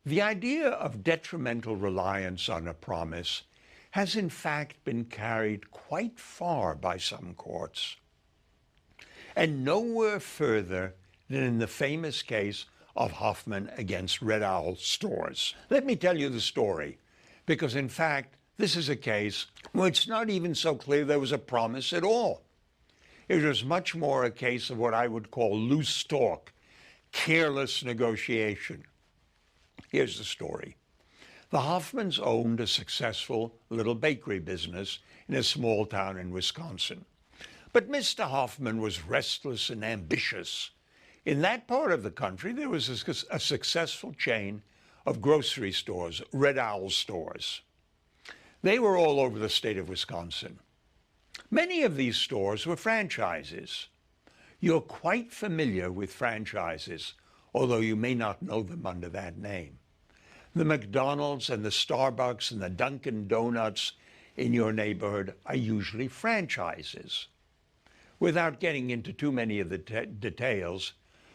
The idea of detrimental reliance on a promise has in fact been carried quite far by some courts, and nowhere further than in the famous case of Hoffman against Red Owl stores. Let me tell you the story, because in fact, this is a case where it's not even so clear there was a promise at all. It was much more a case of what I would call loose talk, careless negotiation. Here's the story. The Hoffmans owned a successful little bakery business in a small town in Wisconsin. But Mr. Hoffman was restless and ambitious. In that part of the country, there was a successful chain of grocery stores, Red Owl stores. They were all over the state of Wisconsin. Many of these stores were franchises. You're quite familiar with franchises, although you may not know them under that name. The McDonald's and the Starbucks and the Dunkin' Donuts in your neighborhood are usually franchises. Without getting into too many of the details,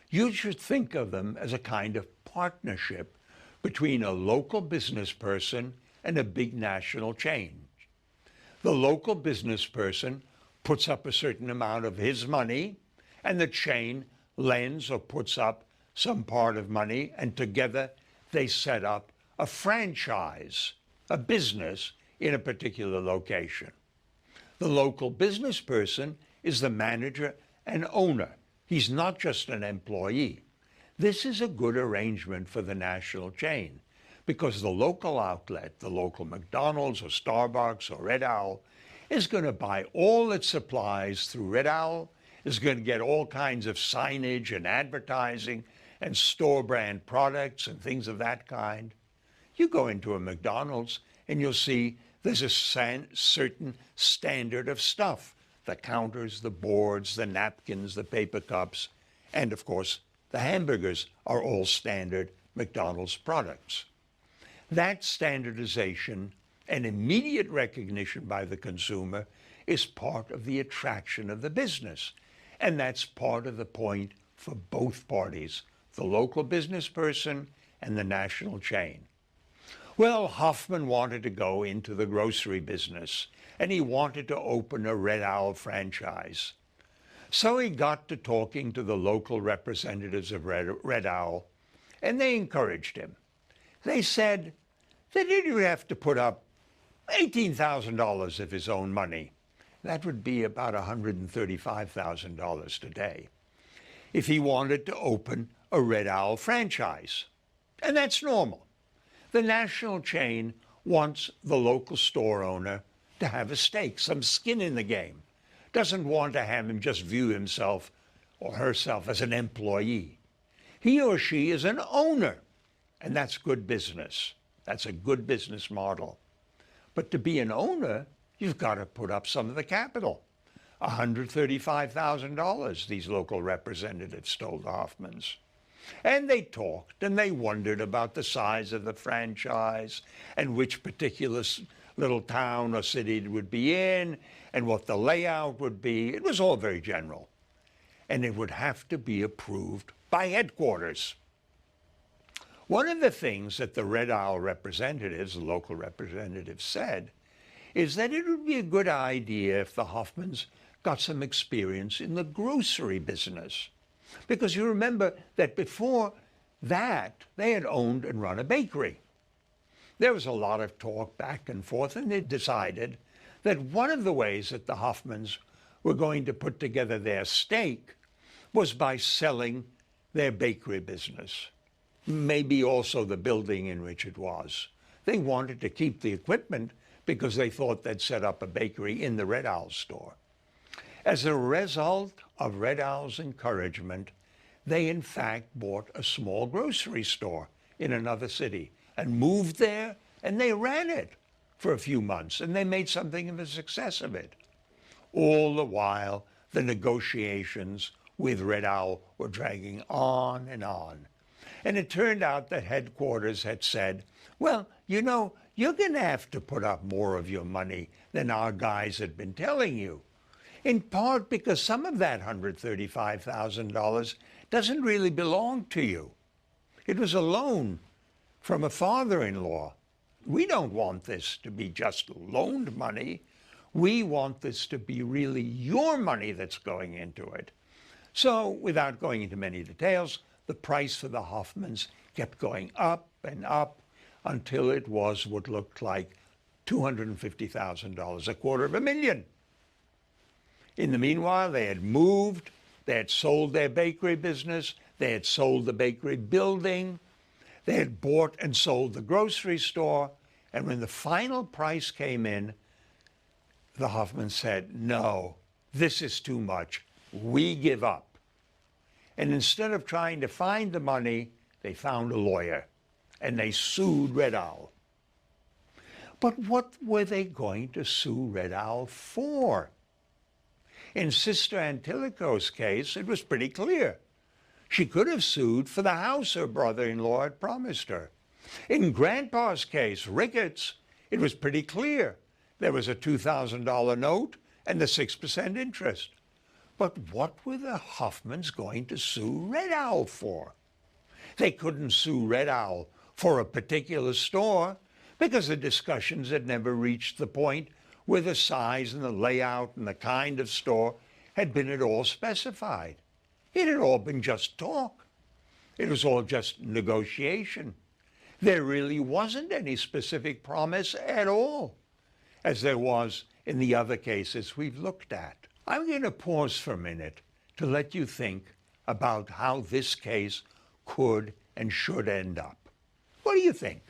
you should think of them as a kind of partnership between a local business person and a big national chain. The local business person puts up a certain amount of his money, and the chain lends or puts up some part of money, and together they set up a franchise, a business in a particular location. The local business person is the manager and owner. He's not just an employee. This is a good arrangement for the national chain because the local outlet, the local McDonald's or Starbucks or Red Owl, is going to buy all its supplies through Red Owl, is going to get all kinds of signage and advertising and store brand products and things of that kind. You go into a McDonald's and you'll see there's a certain standard of stuff. The counters, the boards, the napkins, the paper cups, and of course, the hamburgers are all standard McDonald's products. That standardization and immediate recognition by the consumer is part of the attraction of the business. And that's part of the point for both parties, the local business person and the national chain. Well, Hoffman wanted to go into the grocery business, and he wanted to open a Red Owl franchise. So he got to talking to the local representatives of Red Owl, and they encouraged him. They said that he would have to put up $18,000 of his own money. That would be about $135,000 today, if he wanted to open a Red Owl franchise. And that's normal. The national chain wants the local store owner to have a stake, some skin in the game. Doesn't want to have him just view himself or herself as an employee. He or she is an owner, and that's good business. That's a good business model. But to be an owner, you've got to put up some of the capital. $135,000, these local representatives told the Hoffmans. And they talked and they wondered about the size of the franchise and which particular little town or city it would be in and what the layout would be. It was all very general. And it would have to be approved by headquarters. One of the things that the Red Owl representatives, the local representatives, said is that it would be a good idea if the Hoffmans got some experience in the grocery business. Because you remember that before that, they had owned and run a bakery. There was a lot of talk back and forth, and they decided that one of the ways that the Hoffmans were going to put together their stake was by selling their bakery business, maybe also the building in which it was. They wanted to keep the equipment because they thought they'd set up a bakery in the Red Owl store. As a result of Red Owl's encouragement, they in fact bought a small grocery store in another city and moved there, and they ran it for a few months, and they made something of a success of it. All the while, the negotiations with Red Owl were dragging on and on. And it turned out that headquarters had said, well, you know, you're going to have to put up more of your money than our guys had been telling you. In part because some of that $135,000 doesn't really belong to you. It was a loan from a father-in-law. We don't want this to be just loaned money. We want this to be really your money that's going into it. So, without going into many details, the price for the Hoffmans kept going up and up until it was what looked like $250,000, $250,000. In the meanwhile, they had moved, they had sold their bakery business, they had sold the bakery building, they had bought and sold the grocery store, and when the final price came in, the Hoffmans said, no, this is too much. We give up. And instead of trying to find the money, they found a lawyer, and they sued Red Owl. But what were they going to sue Red Owl for? In Sister Antiloco's case, it was pretty clear. She could have sued for the house her brother-in-law had promised her. In Grandpa's case, Ricketts, it was pretty clear. There was a $2,000 note and the 6% interest. But what were the Hoffmans going to sue Red Owl for? They couldn't sue Red Owl for a particular store because the discussions had never reached the point where the size and the layout and the kind of store had been at all specified. It had all been just talk. It was all just negotiation. There really wasn't any specific promise at all, as there was in the other cases we've looked at. I'm going to pause for a minute to let you think about how this case could and should end up. What do you think?